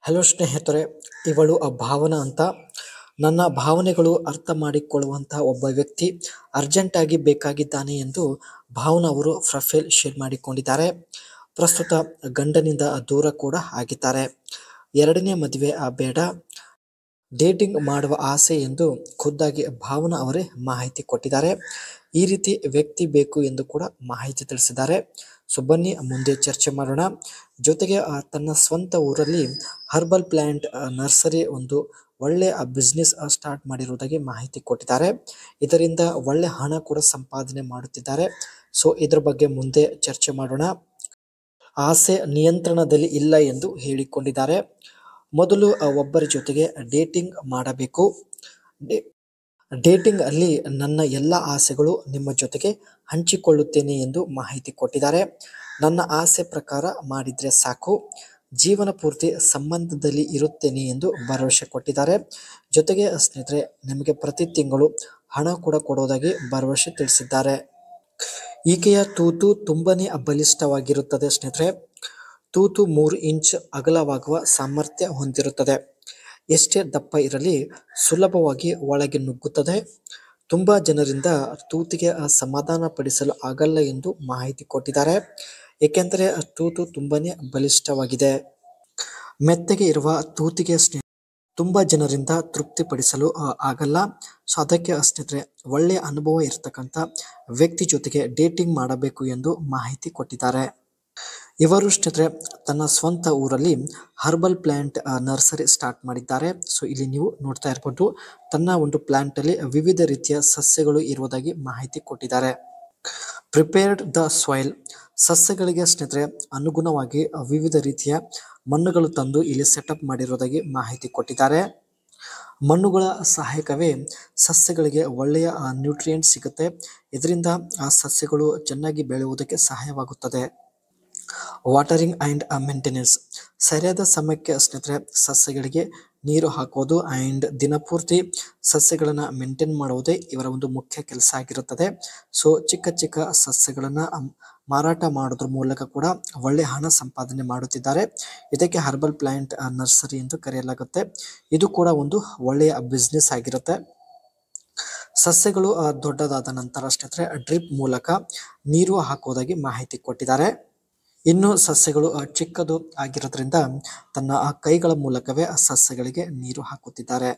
Hello ಸ್ನೇಹಿತರೆ, ಇವಳು ಭಾವನಾ ಅಂತ. ನನ್ನ ಭಾವನೆಗಳು ಅರ್ಥ ಮಾಡಿಕೊಳ್ಳುವಂಥ ಒಬ್ಬ ವ್ಯಕ್ತಿ ಅರ್ಜೆಂಟಾಗಿ ಬೇಕಾಗಿದ್ದಾನೆ ಎಂದು ಭಾವನಾ ಅವರು ಪ್ರೊಫೈಲ್ ಶೇರ್ ಮಾಡಿಕೊಂಡಿದ್ದಾರೆ. ಪ್ರಸ್ತುತ ಗಂಡನಿಂದ ದೂರ ಕೂಡ ಆಗಿದ್ದಾರೆ. ಎರಡನೇ ಮದುವೆ ಬೇಡ, ಡೇಟಿಂಗ್ ಮಾಡುವ ಆಸೆ ಎಂದು ಖುದ್ದಾಗಿ ಭಾವನಾ ಅವರೇ ಮಾಹಿತಿ ಕೊಟ್ಟಿದ್ದಾರೆ. ಈ ರೀತಿ ವ್ಯಕ್ತಿ ಬೇಕು ಎಂದು ಕೂಡ ಮಾಹಿತಿ ತಿಳಿಸಿದ್ದಾರೆ. ಸೊ ಬನ್ನಿ ಮುಂದೆ ಚರ್ಚೆ ಮಾಡೋಣ. ಜೊತೆಗೆ ತನ್ನ ಸ್ವಂತ ಊರಲ್ಲಿ ಹರ್ಬಲ್ ಪ್ಲಾಂಟ್ ನರ್ಸರಿ ಒಂದು ಒಳ್ಳೆ ಬಿಸ್ನೆಸ್ ಸ್ಟಾರ್ಟ್ ಮಾಡಿರುವುದಾಗಿ ಮಾಹಿತಿ ಕೊಟ್ಟಿದ್ದಾರೆ. ಇದರಿಂದ ಒಳ್ಳೆ ಹಣ ಕೂಡ ಸಂಪಾದನೆ ಮಾಡುತ್ತಿದ್ದಾರೆ. ಸೊ ಇದ್ರ ಬಗ್ಗೆ ಮುಂದೆ ಚರ್ಚೆ ಮಾಡೋಣ. ಆಸೆ ನಿಯಂತ್ರಣದಲ್ಲಿ ಇಲ್ಲ ಎಂದು ಹೇಳಿಕೊಂಡಿದ್ದಾರೆ. ಮೊದಲು ಒಬ್ಬರ ಜೊತೆಗೆ ಡೇಟಿಂಗ್ ಮಾಡಬೇಕು. ಡೇಟಿಂಗ್ ಅಲ್ಲಿ ನನ್ನ ಎಲ್ಲ ಆಸೆಗಳು ನಿಮ್ಮ ಜೊತೆಗೆ ಹಂಚಿಕೊಳ್ಳುತ್ತೇನೆ ಎಂದು ಮಾಹಿತಿ ಕೊಟ್ಟಿದ್ದಾರೆ. ನನ್ನ ಆಸೆ ಪ್ರಕಾರ ಮಾಡಿದ್ರೆ ಸಾಕು, ಜೀವನ ಪೂರ್ತಿ ಸಂಬಂಧದಲ್ಲಿ ಇರುತ್ತೇನೆ ಎಂದು ಭರವಸೆ ಕೊಟ್ಟಿದ್ದಾರೆ. ಜೊತೆಗೆ ಸ್ನೇಹಿತರೆ, ನಿಮಗೆ ಪ್ರತಿ ತಿಂಗಳು ಹಣ ಕೂಡ ಕೊಡೋದಾಗಿ ಭರವಸೆ ತಿಳಿಸಿದ್ದಾರೆ. ಈಕೆಯ ತೂತು ತುಂಬಾನೇ ಬಲಿಷ್ಠವಾಗಿರುತ್ತದೆ ಸ್ನೇಹಿತರೆ. ತೂತು 3 ಇಂಚ್ ಅಗಲವಾಗುವ ಸಾಮರ್ಥ್ಯ ಹೊಂದಿರುತ್ತದೆ. ಎಷ್ಟೇ ದಪ್ಪ ಇರಲಿ ಸುಲಭವಾಗಿ ಒಳಗೆ ನುಗ್ಗುತ್ತದೆ. ತುಂಬಾ ಜನರಿಂದ ತೂತಿಗೆ ಸಮಾಧಾನ ಪಡಿಸಲು ಆಗಲ್ಲ ಎಂದು ಮಾಹಿತಿ ಕೊಟ್ಟಿದ್ದಾರೆ. ಏಕೆಂದರೆ ತೂತು ತುಂಬಾನೇ ಬಲಿಷ್ಠವಾಗಿದೆ. ಮೆತ್ತಗೆ ಇರುವ ತೂತಿಗೆ ತುಂಬಾ ಜನರಿಂದ ತೃಪ್ತಿಪಡಿಸಲು ಆಗಲ್ಲ. ಸೊ ಅದಕ್ಕೆ ಸ್ನೇಹಿತರೆ, ಒಳ್ಳೆಯ ಅನುಭವ ಇರತಕ್ಕಂಥ ವ್ಯಕ್ತಿ ಜೊತೆಗೆ ಡೇಟಿಂಗ್ ಮಾಡಬೇಕು ಎಂದು ಮಾಹಿತಿ ಕೊಟ್ಟಿದ್ದಾರೆ. ಇವರು ಸ್ನೇಹಿತರೆ ತನ್ನ ಸ್ವಂತ ಊರಲ್ಲಿ ಹರ್ಬಲ್ ಪ್ಲಾಂಟ್ ನರ್ಸರಿ ಸ್ಟಾರ್ಟ್ ಮಾಡಿದ್ದಾರೆ. ಸೊ ಇಲ್ಲಿ ನೀವು ನೋಡ್ತಾ ಇರ್ಬೋದು, ತನ್ನ ಒಂದು ಪ್ಲಾಂಟ್ ಅಲ್ಲಿ ವಿವಿಧ ರೀತಿಯ ಸಸ್ಯಗಳು ಇರುವುದಾಗಿ ಮಾಹಿತಿ ಕೊಟ್ಟಿದ್ದಾರೆ. ಪ್ರಿಪೇರ್ಡ್ ದ ಸಾಯಿಲ್, ಸಸ್ಯಗಳಿಗೆ ಸ್ನೇಹಿತರೆ ಅನುಗುಣವಾಗಿ ವಿವಿಧ ರೀತಿಯ ಮಣ್ಣುಗಳು ತಂದು ಇಲ್ಲಿ ಸೆಟಪ್ ಮಾಡಿರುವುದಾಗಿ ಮಾಹಿತಿ ಕೊಟ್ಟಿದ್ದಾರೆ. ಮಣ್ಣುಗಳ ಸಹಾಯಕವೇ ಸಸ್ಯಗಳಿಗೆ ಒಳ್ಳೆಯ ನ್ಯೂಟ್ರಿಯೆಂಟ್ ಸಿಗುತ್ತೆ. ಇದರಿಂದ ಆ ಸಸ್ಯಗಳು ಚೆನ್ನಾಗಿ ಬೆಳೆಯುವುದಕ್ಕೆ ಸಹಾಯವಾಗುತ್ತದೆ. ವಾಟರಿಂಗ್ ಆ್ಯಂಡ್ ಮೇಂಟೆನೆನ್ಸ್, ಸರಿಯಾದ ಸಮಯಕ್ಕೆ ಸ್ನೇಹಿತರೆ ಸಸ್ಯಗಳಿಗೆ ನೀರು ಹಾಕೋದು ಆ್ಯಂಡ್ ದಿನಪೂರ್ತಿ ಸಸ್ಯಗಳನ್ನು ಮೇಂಟೈನ್ ಮಾಡುವುದೇ ಇವರ ಒಂದು ಮುಖ್ಯ ಕೆಲಸ ಆಗಿರುತ್ತದೆ. ಸೊ ಚಿಕ್ಕ ಚಿಕ್ಕ ಸಸ್ಯಗಳನ್ನು ಮಾರಾಟ ಮಾಡೋದ್ರ ಮೂಲಕ ಕೂಡ ಒಳ್ಳೆ ಹಣ ಸಂಪಾದನೆ ಮಾಡುತ್ತಿದ್ದಾರೆ. ಇದಕ್ಕೆ ಹರ್ಬಲ್ ಪ್ಲಾಂಟ್ ನರ್ಸರಿ ಎಂದು ಕರೆಯಲಾಗುತ್ತೆ. ಇದು ಕೂಡ ಒಂದು ಒಳ್ಳೆಯ ಬಿಸ್ನೆಸ್ ಆಗಿರುತ್ತೆ. ಸಸ್ಯಗಳು ದೊಡ್ಡದಾದ ನಂತರ ಸ್ನೇಹಿತರೆ ಡ್ರಿಪ್ ಮೂಲಕ ನೀರು ಹಾಕುವುದಾಗಿ ಮಾಹಿತಿ ಕೊಟ್ಟಿದ್ದಾರೆ. ಇನ್ನು ಸಸ್ಯಗಳು ಚಿಕ್ಕದು ಆಗಿರೋದ್ರಿಂದ ತನ್ನ ಕೈಗಳ ಮೂಲಕವೇ ಸಸ್ಯಗಳಿಗೆ ನೀರು ಹಾಕುತ್ತಿದ್ದಾರೆ.